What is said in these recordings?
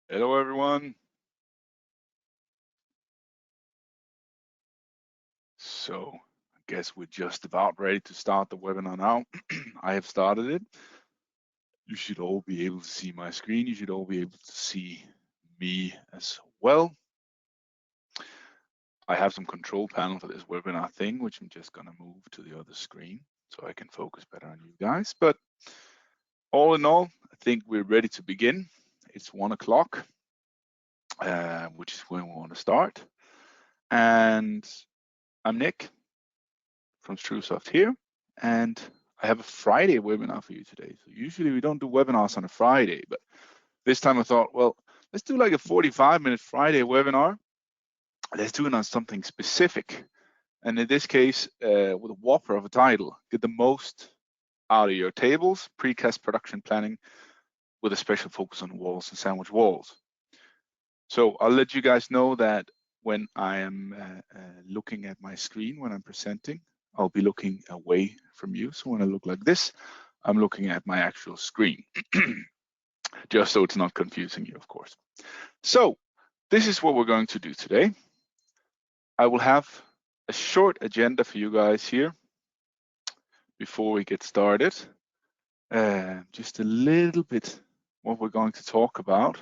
Hello, everyone. So I guess we're just about ready to start the webinar now. I have started it. You should all be able to see my screen. You should all be able to see me as well. I have some control panel for this webinar thing, which I'm just going to move to the other screen so I can focus better on you guys. But all in all, I think we're ready to begin. It's 1 o'clock, which is when we want to start. And I'm Nick from TrueSoft here, and I have a Friday webinar for you today. So usually we don't do webinars on a Friday, but this time I thought, well, let's do like a 45-minute Friday webinar. Let's do it on something specific. And in this case, with a whopper of a title, get the most out of your tables, precast production planning with a special focus on walls and sandwich walls. So I'll let you guys know that when I am looking at my screen, when I'm presenting, I'll be looking away from you. So when I look like this, I'm looking at my actual screen, just so it's not confusing you, of course. So this is what we're going to do today. I will have a short agenda for you guys here before we get started. Just a little bit what we're going to talk about.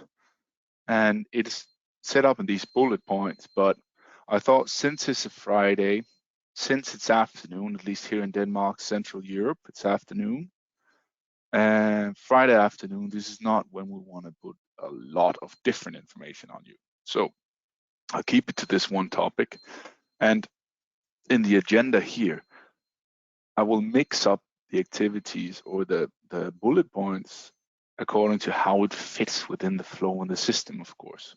And it's set up in these bullet points, but I thought since it's a Friday, since it's afternoon, at least here in Denmark, Central Europe, it's afternoon. And Friday afternoon, this is not when we want to put a lot of different information on you. So I'll keep it to this one topic. And in the agenda here, I will mix up the activities or the bullet points according to how it fits within the flow in the system, of course.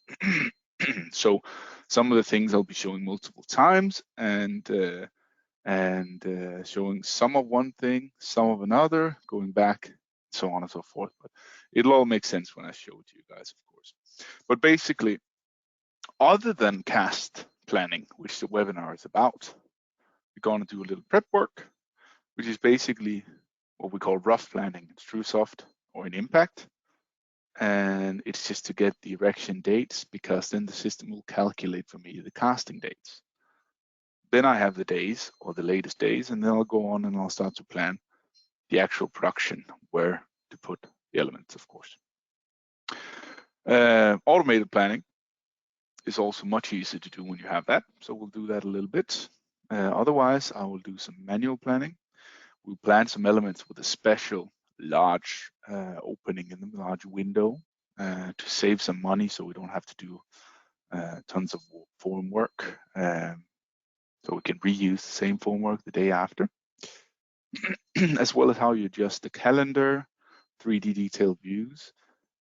So some of the things I'll be showing multiple times and showing some of one thing, some of another, going back, so on and so forth. But it'll all make sense when I show it to you guys, of course. But basically, other than cast planning, which the webinar is about, we're going to do a little prep work, which is basically what we call rough planning in TrueSoft or in Impact. And it's just to get the erection dates, because then the system will calculate for me the casting dates. Then I have the days or the latest days, and then I'll go on and I'll start to plan the actual production, where to put the elements, of course. Automated planning is also much easier to do when you have that. So we'll do that a little bit. Otherwise, I will do some manual planning. We'll plan some elements with a special large opening in the large window to save some money, so we don't have to do tons of form work. So we can reuse the same form work the day after, as well as how you adjust the calendar, 3D detailed views,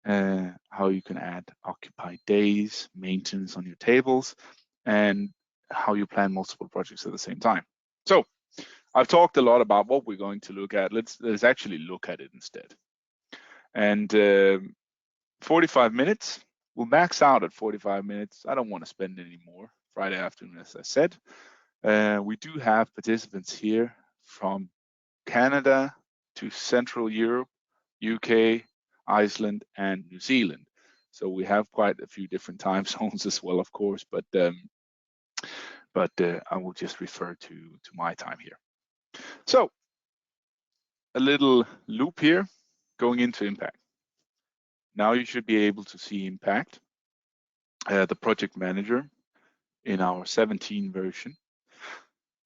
how you can add occupied days, maintenance on your tables, and how you plan multiple projects at the same time. So I've talked a lot about what we're going to look at. Let's actually look at it instead. And 45 minutes, we'll max out at 45 minutes. I don't want to spend any more Friday afternoon, as I said. We do have participants here from Canada to Central Europe, UK, Iceland, and New Zealand. So we have quite a few different time zones as well, of course, but I will just refer to my time here. So a little loop here going into Impact. Now you should be able to see Impact, the project manager in our 17 version.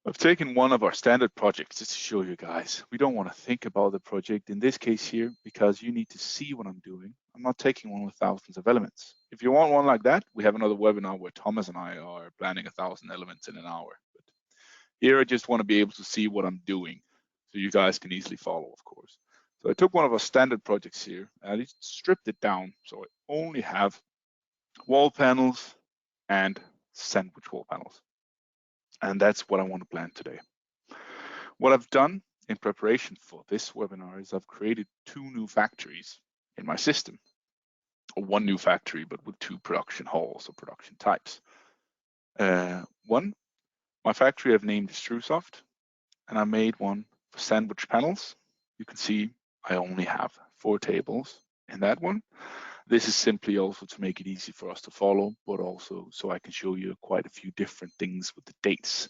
I've taken one of our standard projects just to show you guys. We don't want to think about the project in this case here, because you need to see what I'm doing. I'm not taking one with thousands of elements. If you want one like that, we have another webinar where Thomas and I are planning 1,000 elements in an hour. But here I just want to be able to see what I'm doing, so you guys can easily follow, of course. So I took one of our standard projects here, and I stripped it down. So I only have wall panels and sandwich wall panels. And that's what I want to plan today. What I've done in preparation for this webinar is I've created 2 new factories in my system, or 1 new factory, but with 2 production halls or production types. One, my factory I've named is TrueSoft, and I made one for sandwich panels. You can see I only have 4 tables in that one. This is simply also to make it easy for us to follow, but also so I can show you quite a few different things with the dates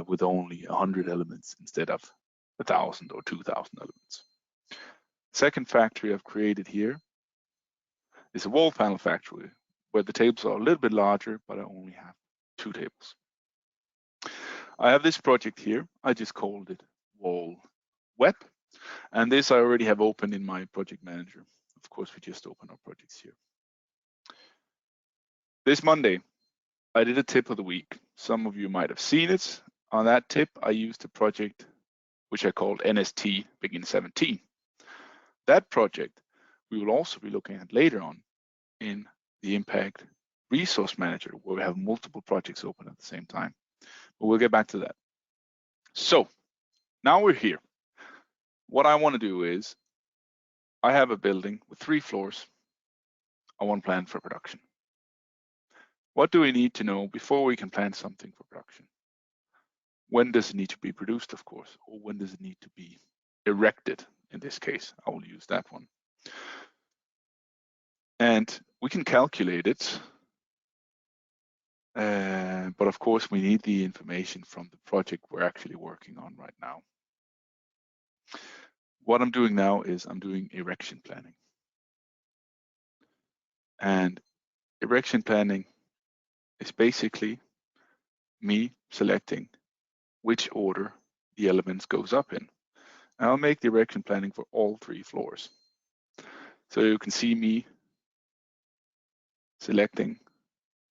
with only 100 elements instead of 1,000 or 2,000 elements. Second factory I've created here is a wall panel factory where the tables are a little bit larger, but I only have 2 tables. I have this project here. I just called it Wall Web, and this I already have open in my project manager. Of course, we just open our projects here. This Monday, I did a tip of the week. Some of you might have seen it. On that tip, I used a project which I called NST Begin 17. That project we will also be looking at later on in the Impact Resource Manager, where we have multiple projects open at the same time. But we'll get back to that. So now we're here. What I want to do is, I have a building with 3 floors. I want to plan for production. What do we need to know before we can plan something for production? When does it need to be produced, of course, or when does it need to be erected? In this case, I will use that one. And we can calculate it, but of course we need the information from the project we're actually working on right now. What I'm doing now is I'm doing erection planning. And erection planning is basically me selecting which order the elements goes up in. And I'll make the erection planning for all 3 floors. So you can see me selecting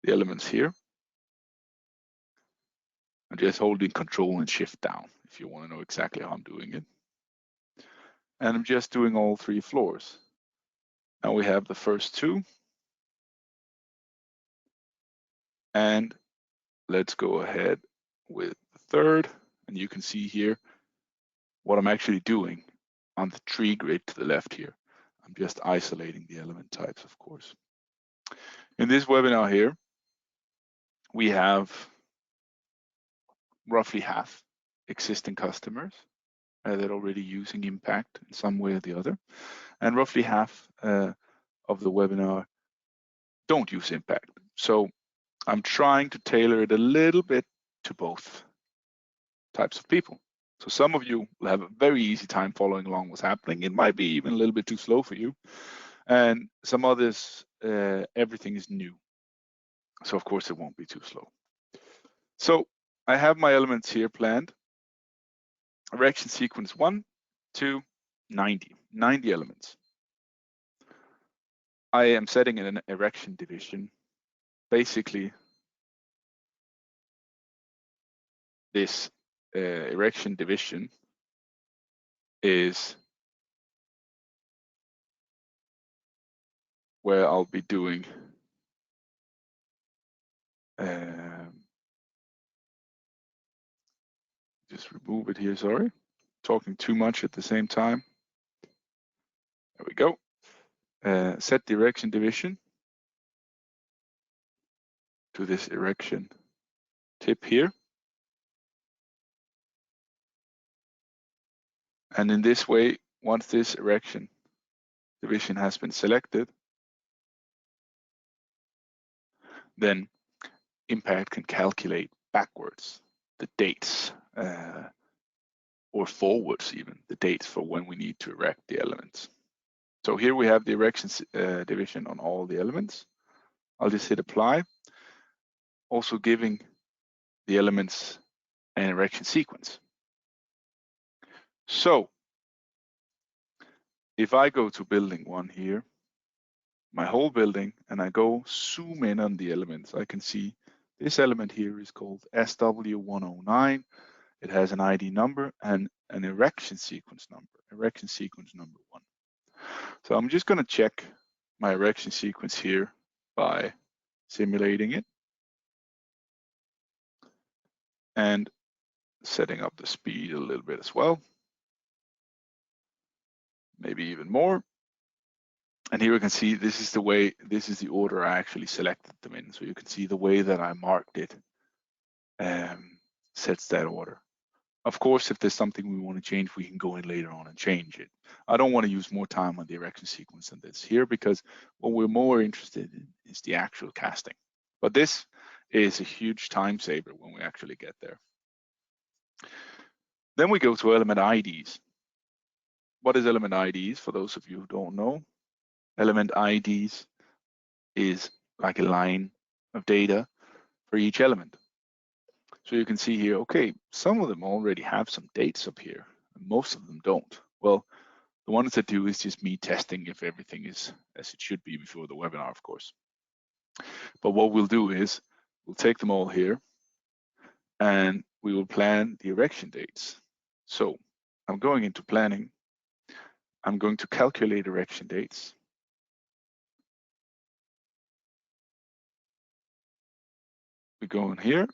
the elements here. I'm just holding Control and Shift down if you want to know exactly how I'm doing it. And I'm just doing all 3 floors. Now we have the first 2. And let's go ahead with the third. And you can see here what I'm actually doing on the tree grid to the left here. I'm just isolating the element types, of course. In this webinar here, we have roughly half existing customers that are already using Impact in some way or the other. And roughly half of the webinar don't use Impact. So I'm trying to tailor it a little bit to both types of people. So some of you will have a very easy time following along what's happening. It might be even a little bit too slow for you. And some others, everything is new. So of course it won't be too slow. So I have my elements here planned. Erection sequence 1 to 90 elements. I am setting in an erection division. Basically, this erection division is where I'll be doing just remove it here, sorry. Talking too much at the same time. There we go. Set the erection division to this erection tip here. And in this way, once this erection division has been selected, then Impact can calculate backwards the dates or forwards even the dates for when we need to erect the elements. So here we have the erection division on all the elements. I'll just hit apply, also giving the elements an erection sequence. So if I go to building 1 here, my whole building, and I go zoom in on the elements, I can see this element here is called SW109. It has an ID number and an erection sequence number 1. So I'm just going to check my erection sequence here by simulating it and setting up the speed a little bit as well, maybe even more. And here we can see this is the order I actually selected them in. So you can see the way that I marked it sets that order. Of course, if there's something we want to change, we can go in later on and change it. I don't want to use more time on the erection sequence than this here, because what we're more interested in is the actual casting. But this is a huge time saver when we actually get there. Then we go to element IDs. What is element IDs? For those of you who don't know, element IDs is like a line of data for each element. So you can see here, okay, some of them already have some dates up here, and most of them don't. Well, the ones that do is just me testing if everything is as it should be before the webinar, of course. But what we'll do is we'll take them all here and we will plan the erection dates. So I'm going into planning. I'm going to calculate erection dates. We go in here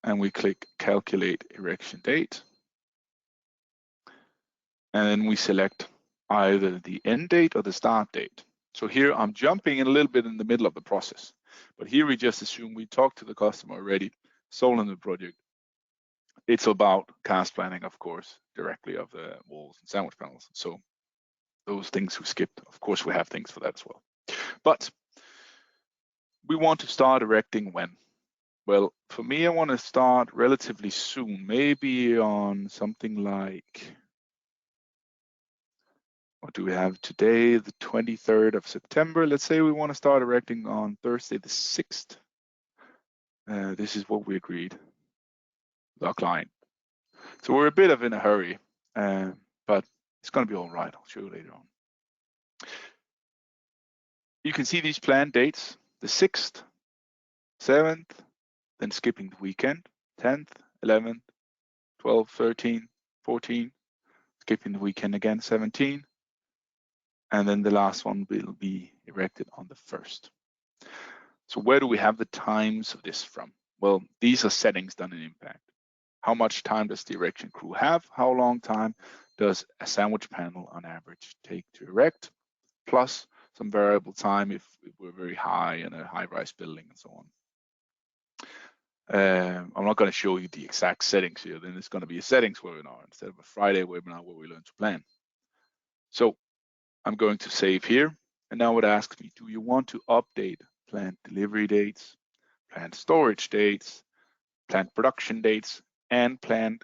and we click calculate erection date. And then we select either the end date or the start date. So here I'm jumping in a little bit in the middle of the process, but here we just assume we talked to the customer already, sold in the project. It's about cast planning, of course, directly of the walls and sandwich panels. So those things we skipped, of course, we have things for that as well. But we want to start erecting when? Well, for me, I want to start relatively soon, maybe on something like, what do we have today? The 23rd of September. Let's say we want to start erecting on Thursday the 6th. This is what we agreed with our client. So we're a bit in a hurry, but it's going to be all right. I'll show you later on. You can see these planned dates, the 6th, 7th, then skipping the weekend, 10th, 11th, 12th, 13th, 14th, skipping the weekend again, 17th, and then the last one will be erected on the 1st. So where do we have the times of this from? Well, these are settings done in Impact. How much time does the erection crew have? How long time does a sandwich panel on average take to erect? Plus some variable time if we're very high in a high-rise building and so on. I'm not going to show you the exact settings here. Then it's going to be a settings webinar instead of a Friday webinar where we learn to plan. So I'm going to save here. And now it asks me, do you want to update planned delivery dates, planned storage dates, planned production dates, and planned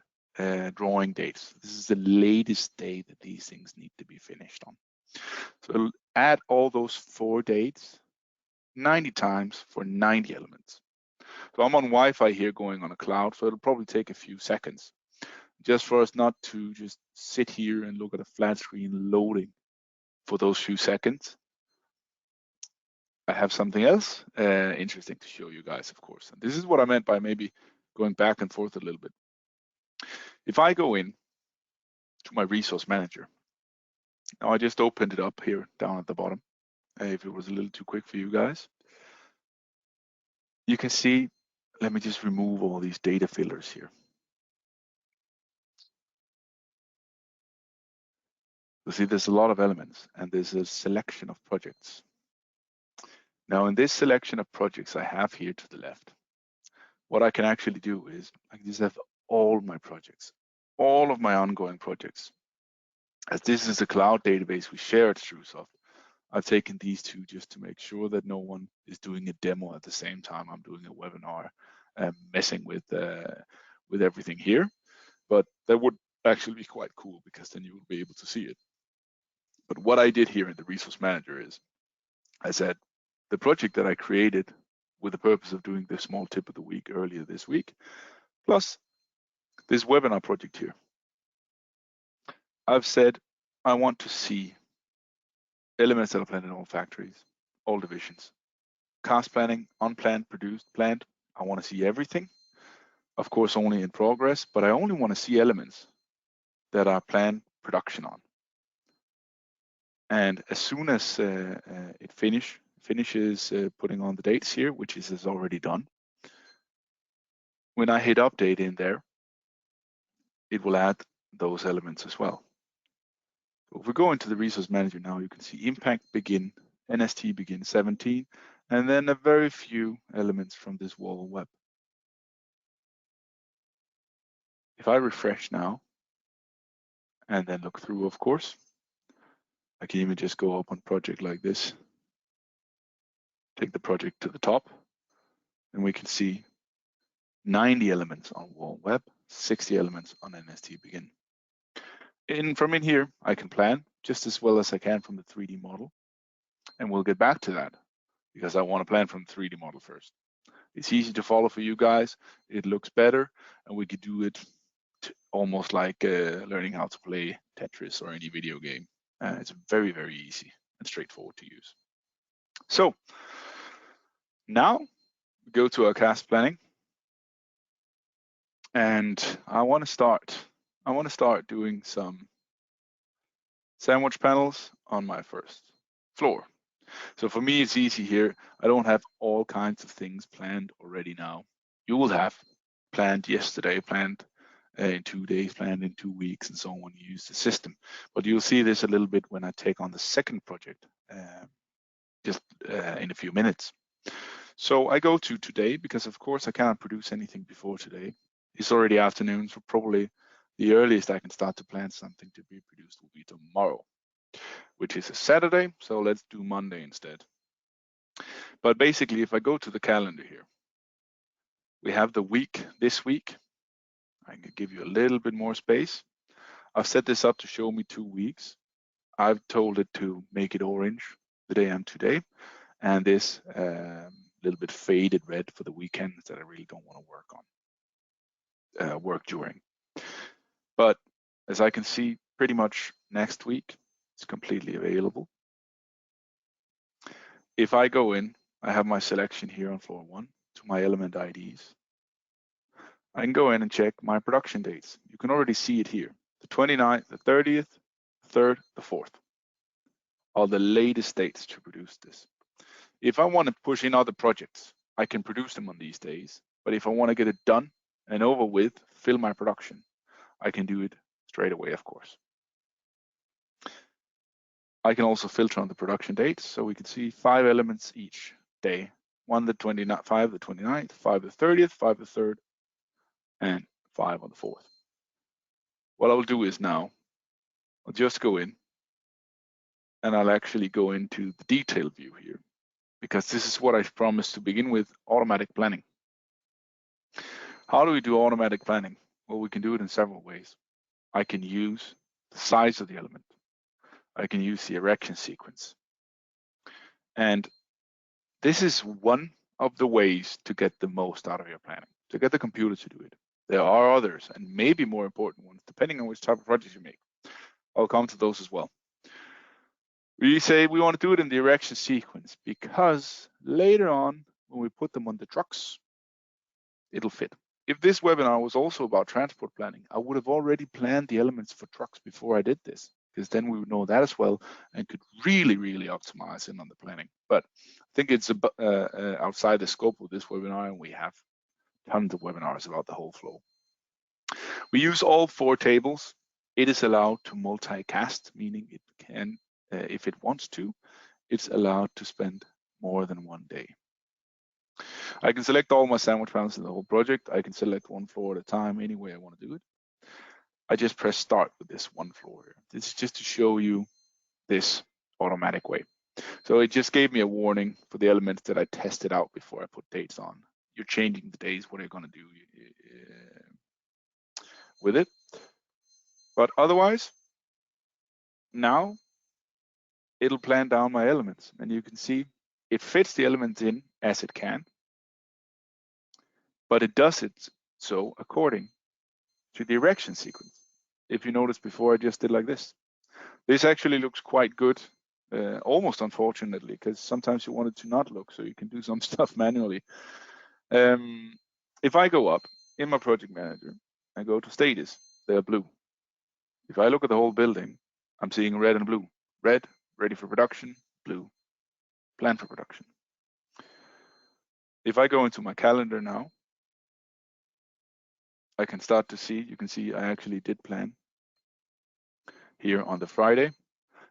drawing dates? This is the latest day that these things need to be finished on. So it'll add all those 4 dates 90 times for 90 elements. So I'm on Wi-Fi here going on a cloud, so it'll probably take a few seconds just for us not to just sit here and look at a flat screen loading for those few seconds. I have something else interesting to show you guys, of course. And this is what I meant by maybe going back and forth a little bit. If I go in to my resource manager, now I just opened it up here down at the bottom. If it was a little too quick for you guys, you can see, let me just remove all these data fillers here. You see, there's a lot of elements and there's a selection of projects. Now in this selection of projects I have here to the left, what I can actually do is I can just have all my projects, all of my ongoing projects. As this is a cloud database we share at TrueSoft, I've taken these two just to make sure that no one is doing a demo at the same time I'm doing a webinar, messing with everything here. But that would actually be quite cool because then you will be able to see it. But what I did here in the resource manager is I said the project that I created with the purpose of doing the small tip of the week earlier this week, plus this webinar project here. I've said I want to see elements that are planned in all factories, all divisions, cast planning, unplanned, produced, planned. I want to see everything. Of course, only in progress, but I only want to see elements that are planned production on. And as soon as it finishes putting on the dates here, which is already done, when I hit update in there, it will add those elements as well. So if we go into the resource manager now, you can see impact begin, NST begin 17, and then a very few elements from this wall web. If I refresh now and then look through, of course, I can even just go up on project like this, take the project to the top, and we can see 90 elements on wall web, 60 elements on NST begin. From in here, I can plan just as well as I can from the 3D model. And we'll get back to that because I want to plan from the 3D model first. It's easy to follow for you guys. It looks better, and we could do it almost like learning how to play Tetris or any video game. It's very, very easy and straightforward to use. So now we go to our cast planning, and I want to start doing some sandwich panels on my first floor. So for me, it's easy here. I don't have all kinds of things planned already now. You will have planned yesterday, planned in 2 days, planned in 2 weeks, and so on when you use the system. But you'll see this a little bit when I take on the second project just in a few minutes. So I go to today because, of course, I cannot produce anything before today. It's already afternoon, so probably the earliest I can start to plan something to be produced will be tomorrow, which is a Saturday. So let's do Monday instead. But basically, if I go to the calendar here, we have the week this week. I can give you a little bit more space. I've set this up to show me 2 weeks. I've told it to make it orange the day I'm today, and this little bit faded red for the weekends that I really don't want to work during. But as I can see, pretty much next week, it's completely available. If I go in, I have my selection here on floor 1 to my element IDs. I can go in and check my production dates. You can already see it here. The 29th, the 30th, the 3rd, the 4th are the latest dates to produce this. If I want to push in other projects, I can produce them on these days. But if I want to get it done and over with, fill my production, I can do it straight away, of course. I can also filter on the production dates, so we can see 5 elements each day. 1 the 29th, 5 the 29th, 5 the 30th, 5 the 3rd, and 5 on the 4th. What I'll do is now, I'll just go in and I'll actually go into the detail view here, because this is what I promised to begin with, automatic planning. How do we do automatic planning? Well, we can do it in several ways. I can use the size of the element. I can use the erection sequence. And this is one of the ways to get the most out of your planning, to get the computer to do it. There are others, and maybe more important ones, depending on which type of project you make. I'll come to those as well. We say we want to do it in the erection sequence because later on, when we put them on the trucks, it'll fit. If this webinar was also about transport planning, I would have already planned the elements for trucks before I did this, because then we would know that as well and could really, really optimize in on the planning. But I think it's outside the scope of this webinar, and we have tons of webinars about the whole flow. We use all 4 tables. It is allowed to multicast, meaning it can, if it wants to, it's allowed to spend more than 1 day. I can select all my sandwich panels in the whole project. I can select 1 floor at a time, any way I want to do it. I just press start with this 1 floor here. This is just to show you this automatic way. So it just gave me a warning for the elements that I tested out before I put dates on. You're changing the days, what are you going to do with it? But otherwise, now it'll plan down my elements, and you can see it fits the elements in as it can, but it does it so according to the erection sequence. If you notice before, I just did like this. This actually looks quite good, almost unfortunately, because sometimes you want it to not look, so you can do some stuff manually. If I go up in my project manager and go to status, they're blue. If I look at the whole building, I'm seeing red and blue. Red, ready for production, blue, planned for production. If I go into my calendar now, I can start to see, you can see I actually did plan here on the Friday,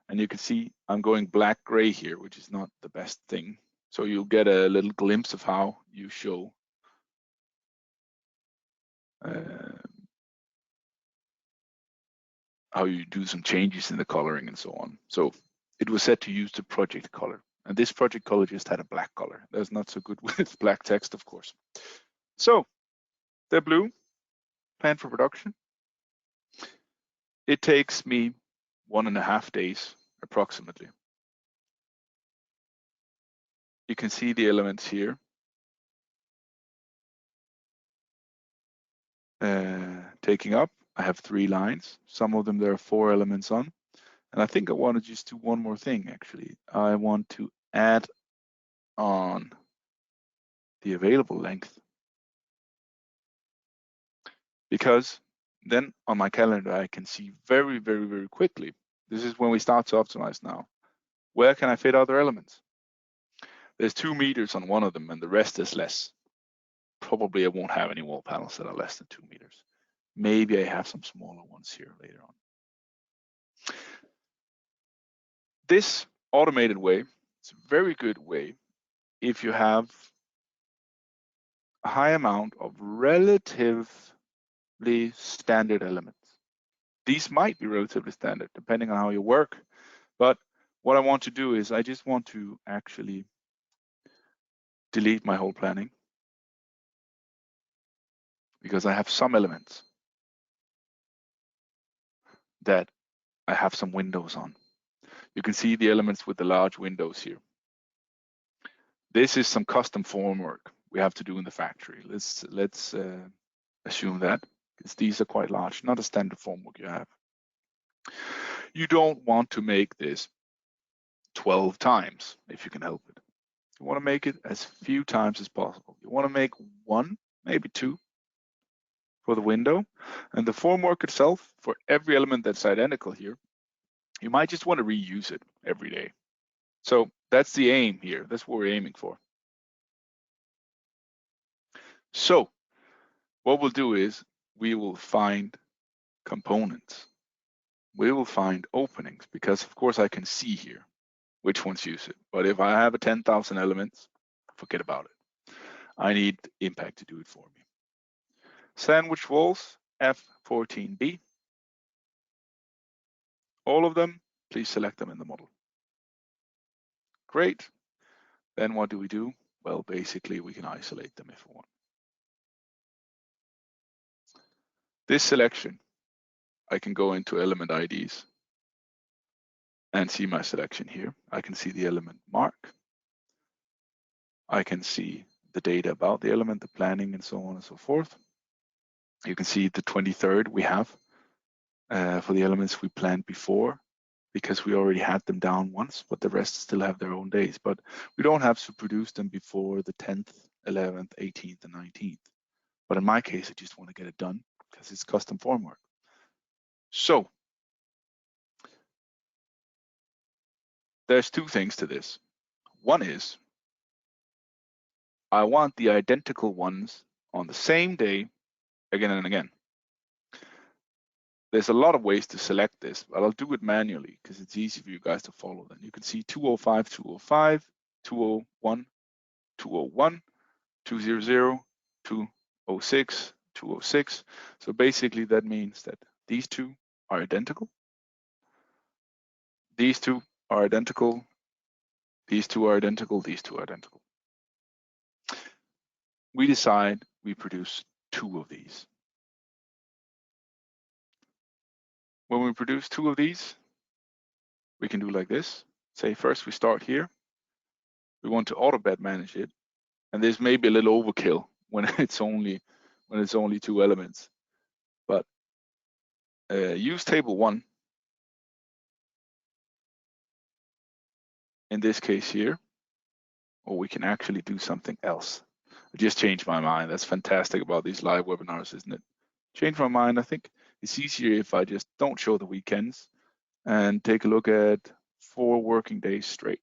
and you can see I'm going black-gray here, which is not the best thing. So you'll get a little glimpse of how you show how you do some changes in the coloring and so on. So it was set to use the project color. And this project color just had a black color. That's not so good with black text, of course. So they're blue, planned for production. It takes me 1.5 days approximately. You can see the elements here. Taking up, I have 3 lines. Some of them there are 4 elements on. And I think I want to just do one more thing actually. I want to add on the available length, because then on my calendar I can see very, very, very quickly. This is when we start to optimize now. Where can I fit other elements? There's 2 meters on one of them and the rest is less. Probably I won't have any wall panels that are less than 2 meters. Maybe I have some smaller ones here later on. This automated way, it's a very good way if you have a high amount of relatively standard elements. These might be relatively standard depending on how you work, but what I want to do is I just want to actually delete my whole planning, because I have some elements that I have some windows on. You can see the elements with the large windows here. This is some custom formwork we have to do in the factory. Let's assume that, because these are quite large, not a standard formwork you have. You don't want to make this 12 times if you can help it. You want to make it as few times as possible. You want to make 1, maybe 2 for the window, and the formwork itself, for every element that's identical here, you might just want to reuse it every day. So that's the aim here. That's what we're aiming for. So what we'll do is we will find components. We will find openings, because of course I can see here which ones use it. But if I have a 10,000 elements, forget about it. I need Impact to do it for me. Sandwich walls, F14B. All of them, please select them in the model. Great. Then what do? Well, basically we can isolate them if we want. This selection, I can go into element IDs and see my selection here. I can see the element mark. I can see the data about the element, the planning, and so on and so forth. You can see the 23rd we have for the elements we planned before, because we already had them down once, but the rest still have their own days. But we don't have to produce them before the 10th, 11th, 18th, and 19th. But in my case, I just want to get it done because it's custom formwork. So there's 2 things to this. One is I want the identical ones on the same day again and again. There's a lot of ways to select this, but I'll do it manually because it's easy for you guys to follow. Then you can see 205, 205, 201, 201, 200, 206, 206. So basically that means that these 2 are identical. These 2 are identical. These 2 are identical. These 2 are identical. We decide we produce 2 of these. When we produce 2 of these, we can do like this. Say first we start here. We want to auto bed manage it, and this may be a little overkill when it's only 2 elements. But use table 1 in this case here, or we can actually do something else. I just changed my mind. That's fantastic about these live webinars, isn't it? Change my mind. I think it's easier if I just don't show the weekends and take a look at 4 working days straight.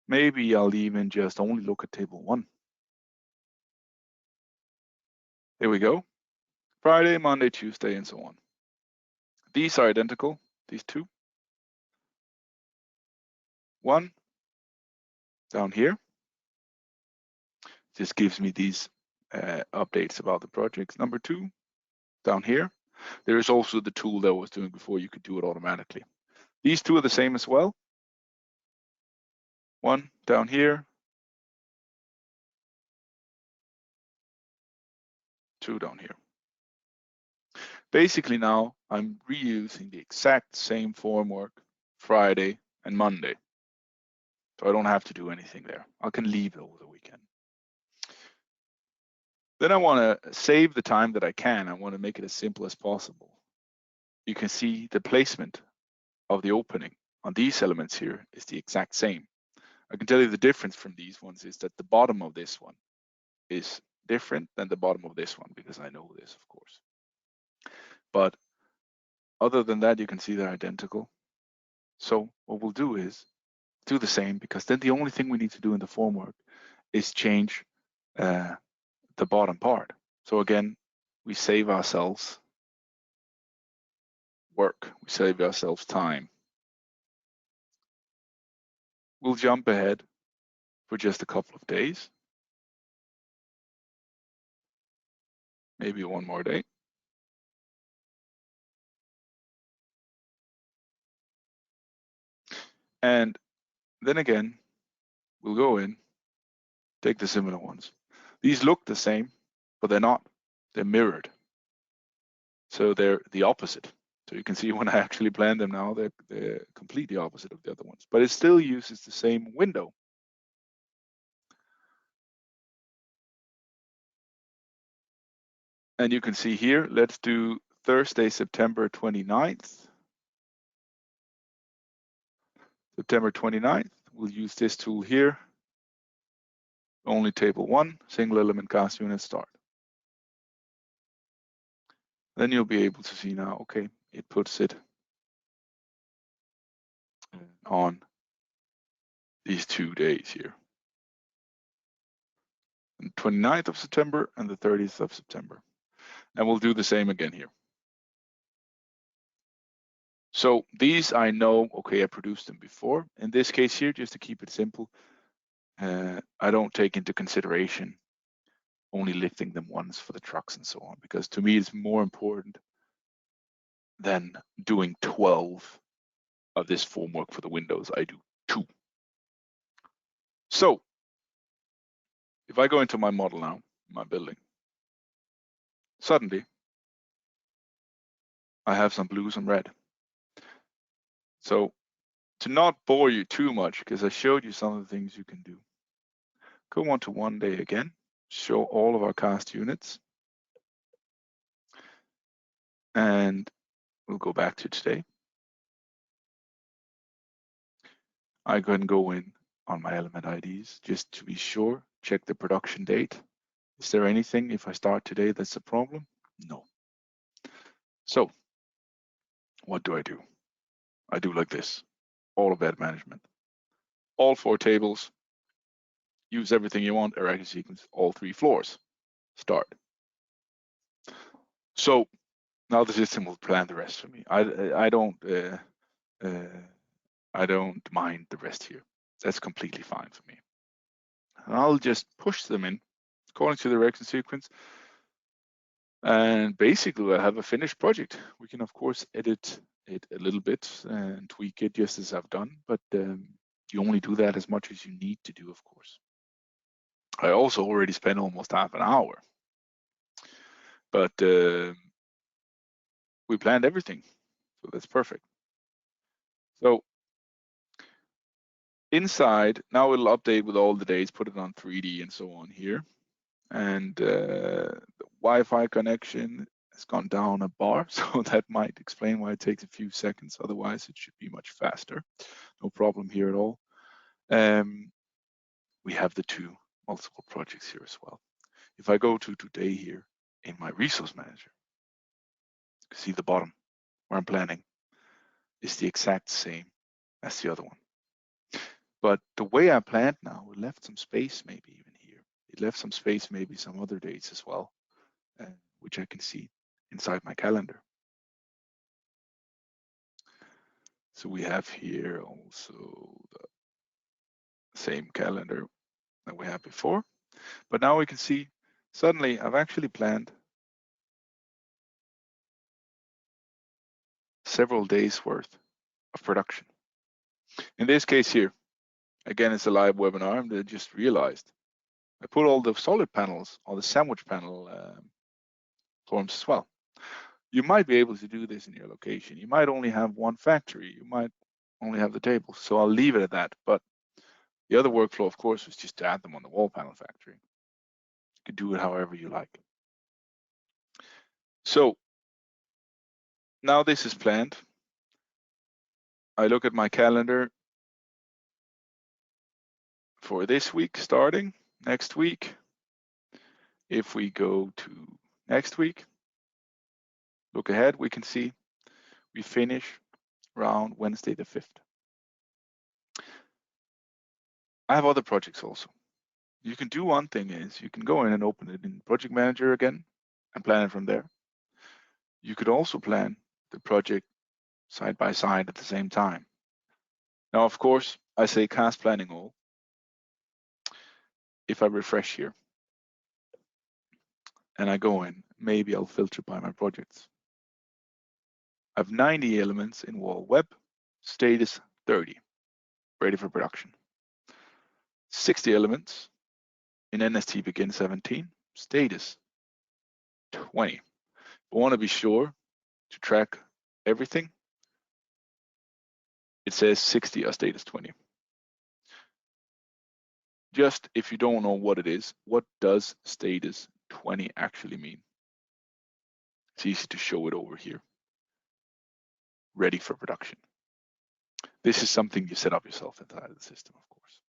Maybe I'll even just only look at table 1. Here we go. Friday, Monday, Tuesday, and so on. These are identical, these 2. 1 down here. This gives me these updates about the projects. Number 2 down here. There is also the tool that I was doing before. You could do it automatically. These two are the same as well. One down here, two down here. Basically now I'm reusing the exact same formwork Friday and Monday. So I don't have to do anything there. I can leave it over the weekend. Then I want to save the time that I can. I want to make it as simple as possible. You can see the placement of the opening on these elements here is the exact same. I can tell you the difference from these ones is that the bottom of this one is different than the bottom of this one, because I know this, of course. But other than that, you can see they're identical. So what we'll do is do the same, because then the only thing we need to do in the formwork is change the bottom part. So again, we save ourselves work, we save ourselves time. We'll jump ahead for just a couple of days, maybe one more day. And then again, we'll go in, take the similar ones. These look the same, but they're not. They're mirrored. So they're the opposite. So you can see when I actually plan them now, they're completely opposite of the other ones, but it still uses the same window. And you can see here, let's do Thursday, September 29th. September 29th, we'll use this tool here. Only table 1, single element cast unit start. Then you'll be able to see now, okay, it puts it on these 2 days here. The 29th of September and the 30th of September. And we'll do the same again here. So these I know, okay, I produced them before. In this case here, just to keep it simple, I don't take into consideration only lifting them once for the trucks and so on, because to me it's more important than doing 12 of this formwork for the windows. I do 2. So if I go into my model now, my building, suddenly I have some blue, some red. So to not bore you too much, because I showed you some of the things you can do, go on to one day again, show all of our cast units, and we'll go back to today. I can go in on my element IDs just to be sure, check the production date. Is there anything, if I start today, that's a problem? No. So what do? I do like this, all of bed management. All 4 tables, use everything you want, erect sequence, all 3 floors, start. So now the system will plan the rest for me. I don't mind the rest here. That's completely fine for me. And I'll just push them in according to the erection sequence. And basically, I have a finished project. We can, of course, edit it a little bit and tweak it just as I've done, but you only do that as much as you need to do, of course. I also already spent almost half an hour, but we planned everything, so that's perfect. So inside, now it'll update with all the dates, put it on 3D and so on here. And the Wi-Fi connection has gone down a bar, so that might explain why it takes a few seconds. Otherwise, it should be much faster. No problem here at all. We have the 2 multiple projects here as well. If I go to today here in my resource manager, see the bottom where I'm planning is the exact same as the other one. But the way I planned now, it left some space maybe even here. It left some space maybe some other dates as well, which I can see inside my calendar. So we have here also the same calendar that we had before. But now we can see suddenly I've actually planned several days worth of production. In this case here, again, it's a live webinar that I just realized. I put all the solid panels on the sandwich panel forms as well. You might be able to do this in your location. You might only have one factory. You might only have the tables. So I'll leave it at that. But the other workflow, of course, was just to add them on the wall panel factory. You can do it however you like. So now this is planned. I look at my calendar for this week starting next week. If we go to next week, look ahead, we can see we finish around Wednesday the 5th. I have other projects also. You can do one thing is you can go in and open it in Project Manager again and plan it from there. You could also plan the project side by side at the same time. Now, of course, I say cast planning all. If I refresh here and I go in, maybe I'll filter by my projects. I have 90 elements in wall web, status 30, ready for production. 60 elements in NST begin 17, status 20. I want to be sure to track everything. It says 60 or status 20. Just if you don't know what it is, what does status 20 actually mean? It's easy to show it over here. Ready for production. This is something you set up yourself inside the system, of course.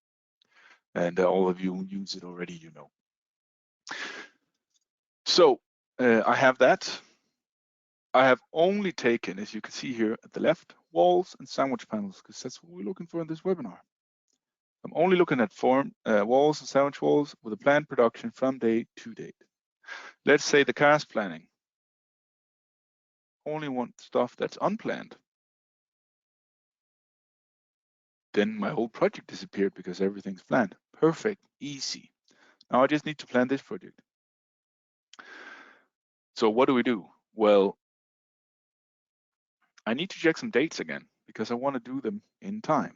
And all of you use it already, you know. So I have that. I have only taken, as you can see here at the left, walls and sandwich panels, because that's what we're looking for in this webinar. I'm only looking at walls and sandwich walls with a planned production from date to date. Let's say the cast planning. Only want stuff that's unplanned. Then my whole project disappeared because everything's planned. Perfect, easy. Now I just need to plan this project. So what do we do? Well, I need to check some dates again because I want to do them in time.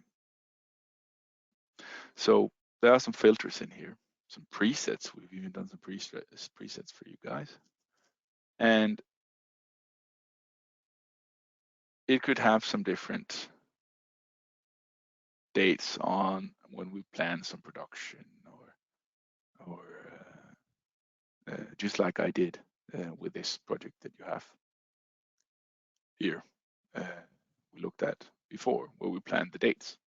So there are some filters in here, some presets. We've even done some presets for you guys. And it could have some different dates on when we plan some production or just like I did with this project that you have here. We looked at before where we planned the dates.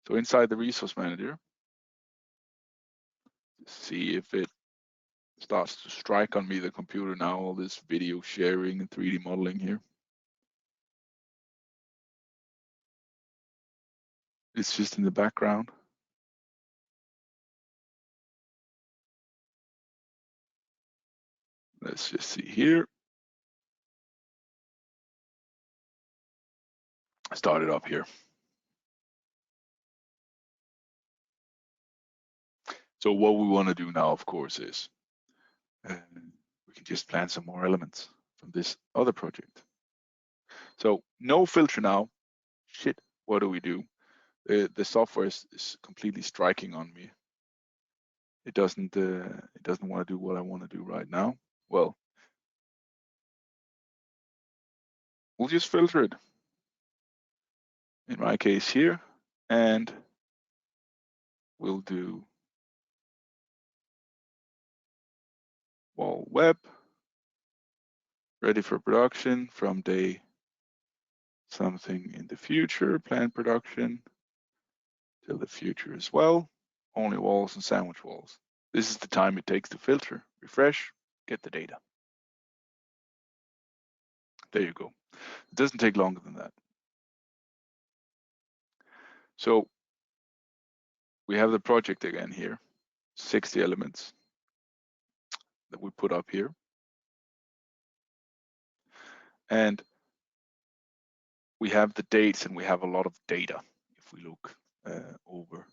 So inside the resource manager, see if it starts to strike on me, the computer now, all this video sharing and 3D modeling here. It's just in the background. Let's just see here. Start it up here. So what we want to do now, of course, is we can just plan some more elements from this other project. So no filter now. Shit, what do we do? The software is completely striking on me. It doesn't want to do what I want to do right now. Well, we'll just filter it. In my case here, and we'll do wall web, ready for production from day something in the future, planned production till the future as well, only walls and sandwich walls. This is the time it takes to filter, refresh, get the data. There you go. It doesn't take longer than that. So we have the project again here, 60 elements that we put up here. And we have the dates and we have a lot of data. If we look over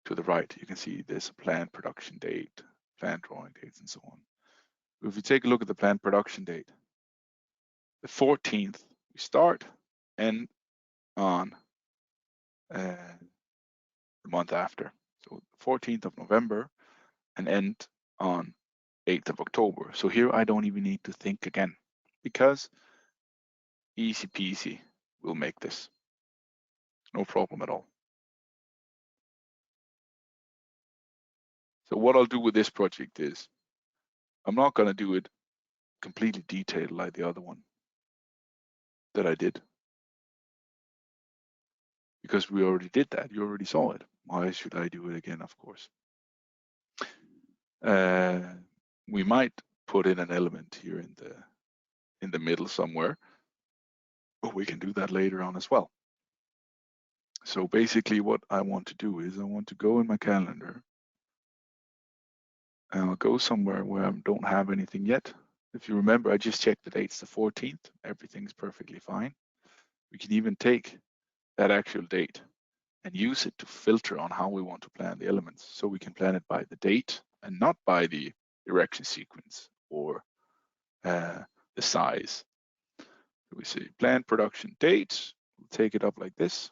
to the right, you can see there's a planned production date, planned drawing dates, and so on. If you take a look at the planned production date, the 14th We start and on the month after. So 14th of November and end on 8th of October. So here I don't even need to think again because easy peasy, we'll make this. No problem at all. So what I'll do with this project is I'm not going to do it completely detailed like the other one that I did, because we already did that. You already saw it. Why should I do it again? Of course. We might put in an element here in the middle somewhere, but we can do that later on as well. So basically what I want to do is I want to go in my calendar and I'll go somewhere where I don't have anything yet. If you remember, I just checked the dates, the 14th, everything's perfectly fine. We can even take that actual date and use it to filter on how we want to plan the elements. So we can plan it by the date and not by the erection sequence or the size. So we say plan production date, we'll take it up like this.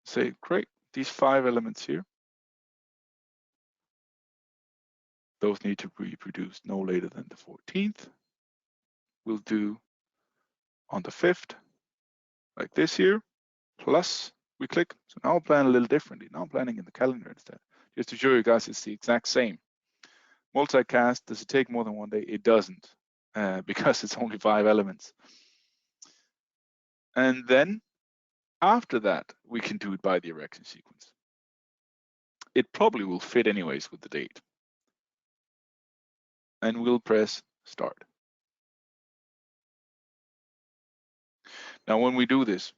Say, great, these 5 elements here, those need to be produced no later than the 14th. We'll do on the 5th, like this here, plus we click. So now I'll plan a little differently. Now I'm planning in the calendar instead. Just to show you guys it's the exact same. Multicast, does it take more than 1 day? It doesn't, because it's only 5 elements. And then after that, we can do it by the erection sequence. It probably will fit anyways with the date. And we'll press start. Now, when we do this,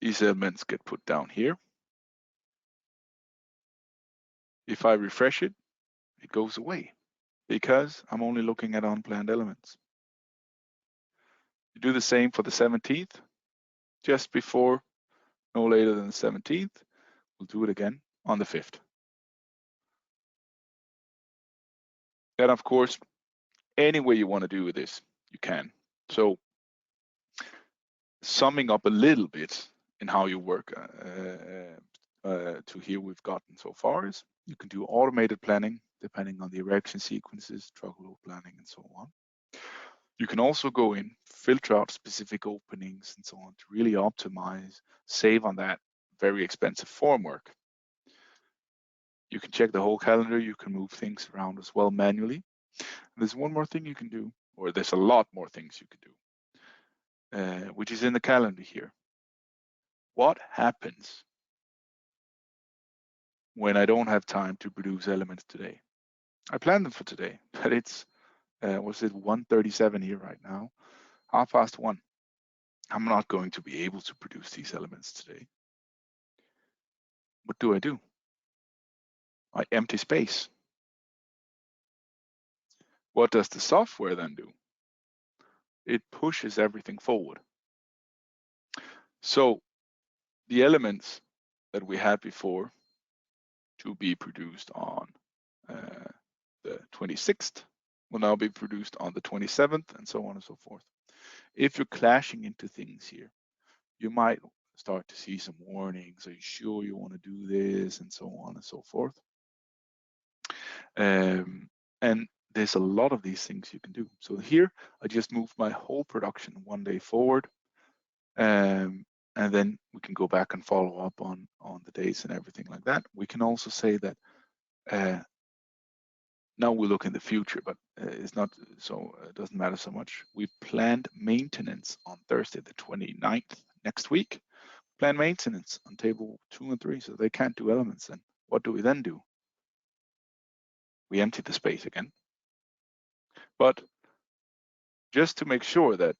these elements get put down here. If I refresh it, it goes away because I'm only looking at unplanned elements. You do the same for the 17th, just before, no later than the 17th. We'll do it again on the 5th. And of course, any way you want to do this, you can. So summing up a little bit in how you work to here we've gotten so far is you can do automated planning depending on the erection sequences, truck load planning, and so on. You can also go in, filter out specific openings and so on to really optimize, save on that very expensive form work. You can check the whole calendar. You can move things around as well manually. There's one more thing you can do, or there's a lot more things you can do, which is in the calendar here. What happens when I don't have time to produce elements today? I planned them for today, but it's, what's it, 1:37 here right now, 1:30. I'm not going to be able to produce these elements today. What do? I empty space. What does the software then do? It pushes everything forward. So the elements that we had before to be produced on the 26th will now be produced on the 27th, and so on and so forth. If you're clashing into things here, you might start to see some warnings. Are you sure you want to do this? And so on and so forth. And there's a lot of these things you can do. So here, I just moved my whole production 1 day forward. And then we can go back and follow up on the dates and everything like that. We can also say that now we look in the future, but it's not so, it doesn't matter so much. We planned maintenance on Thursday, the 29th, next week. Plan maintenance on table 2 and 3, so they can't do elements. And what do we then do? We empty the space again. But just to make sure that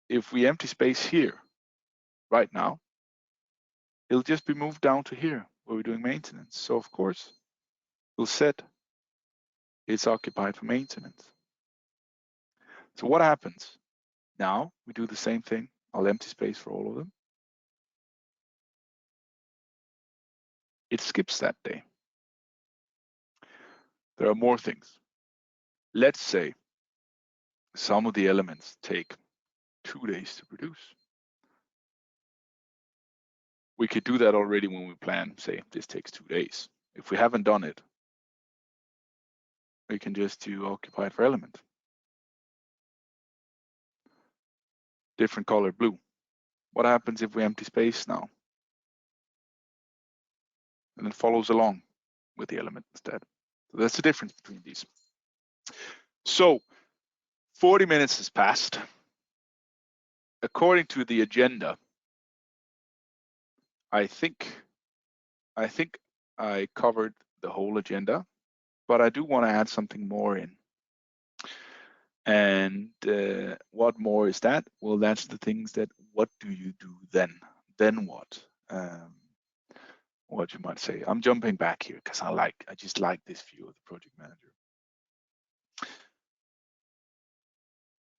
if we empty space here right now, it'll just be moved down to here where we're doing maintenance. So of course, we'll set it's occupied for maintenance. So what happens? Now we do the same thing. I'll empty space for all of them. It skips that day. There are more things. Let's say some of the elements take 2 days to produce. We could do that already when we plan, say this takes 2 days. If we haven't done it, we can just do occupied for element. Different color blue. What happens if we empty space now? And it follows along with the element instead. So that's the difference between these. So 40 minutes has passed. According to the agenda, I think I covered the whole agenda, but I do want to add something more in. And what more is that? Well, that's the things that, what do you do then? Then what? What you might say. I'm jumping back here because I just like this view of the project manager.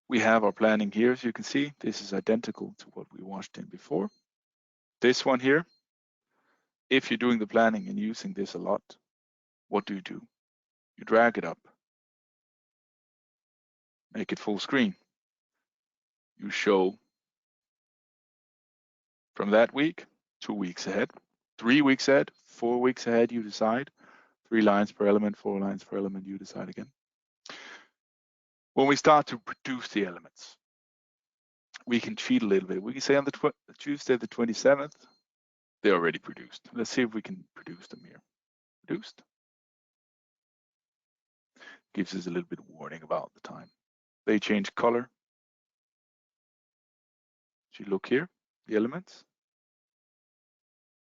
We have our planning here, as you can see. This is identical to what we watched in before. This one here, if you're doing the planning and using this a lot, what do? You drag it up, make it full screen. You show from that week, 2 weeks ahead, 3 weeks ahead, 4 weeks ahead, you decide. 3 lines per element, 4 lines per element, you decide again. When we start to produce the elements, we can cheat a little bit. We can say on the Tuesday, the 27th, they're already produced. Let's see if we can produce them here. Produced. Gives us a little bit of warning about the time. They change color. So you look here, the elements,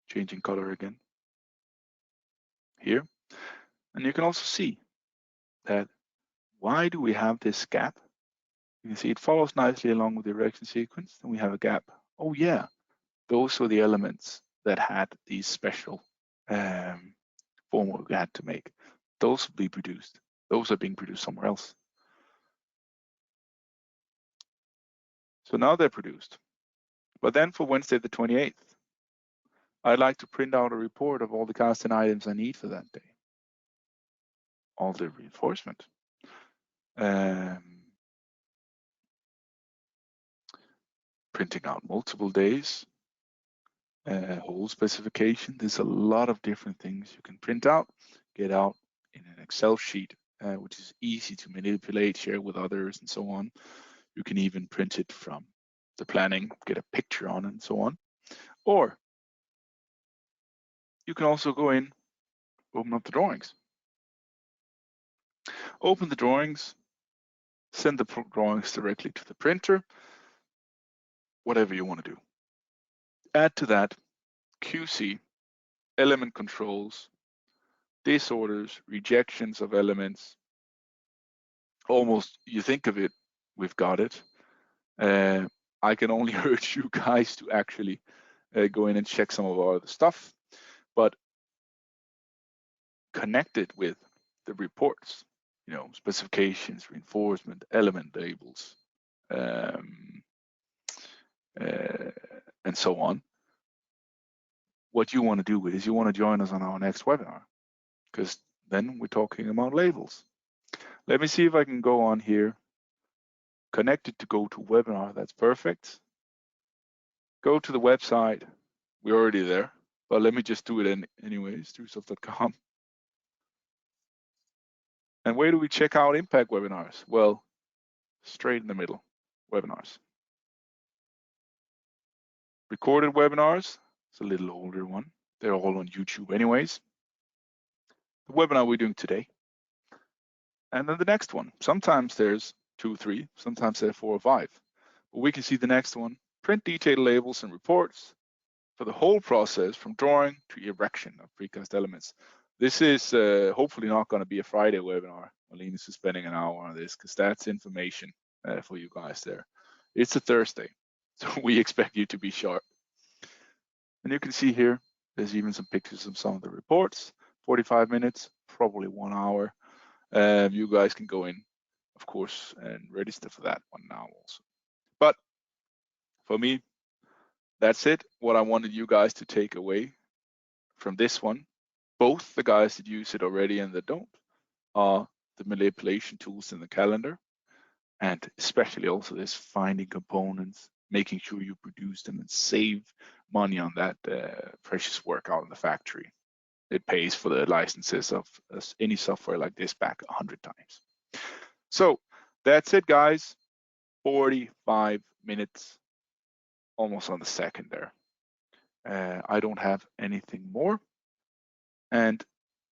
changing color again. Here. And you can also see that, why do we have this gap? You can see it follows nicely along with the erection sequence, and we have a gap. Oh yeah, those were the elements that had these special formula we had to make. Those will be produced. Those are being produced somewhere else. So now they're produced. But then for Wednesday the 28th, I'd like to print out a report of all the casting items I need for that day. All the reinforcement. Printing out multiple days, whole specification. There's a lot of different things you can print out, get out in an Excel sheet, which is easy to manipulate, share with others, and so on. You can even print it from the planning, get a picture on, and so on. Or you can also go in, open up the drawings. Open the drawings, send the drawings directly to the printer, whatever you want to do. Add to that QC, element controls, disorders, rejections of elements. Almost, you think of it, we've got it. I can only urge you guys to actually go in and check some of our other stuff, but connect it with the reports, you know, specifications, reinforcement, element labels, and so on. What you want to do is you want to join us on our next webinar, because then we're talking about labels. Let me see if I can go on here, connect it to GoToWebinar. That's perfect. Go to the website. We're already there, but let me just do it anyways, truestuff.com. And where do we check out impact webinars? Well, straight in the middle, webinars. Recorded webinars, it's a little older one. They're all on YouTube anyways. The webinar we're doing today. And then the next one. Sometimes there's 2 or 3, sometimes there's 4 or 5. But we can see the next one, print detailed labels and reports for the whole process from drawing to erection of precast elements. This is hopefully not going to be a Friday webinar. Linus is spending an hour on this because that's information for you guys there. It's a Thursday, so we expect you to be sharp. And you can see here, there's even some pictures of some of the reports. 45 minutes, probably 1 hour. You guys can go in, of course, and register for that one now also. But for me, that's it. What I wanted you guys to take away from this one, both the guys that use it already and that don't, are the manipulation tools in the calendar. And especially also this finding components, making sure you produce them and save money on that precious work out in the factory. It pays for the licenses of any software like this back 100 times. So that's it, guys. 45 minutes, almost on the second there. I don't have anything more. And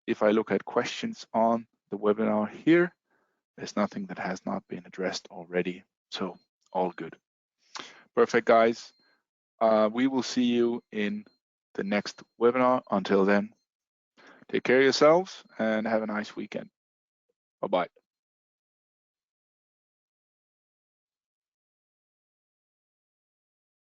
if I look at questions on the webinar here, there's nothing that has not been addressed already. So all good. Perfect, guys. We will see you in the next webinar. Until then, take care of yourselves and have a nice weekend. Bye-bye.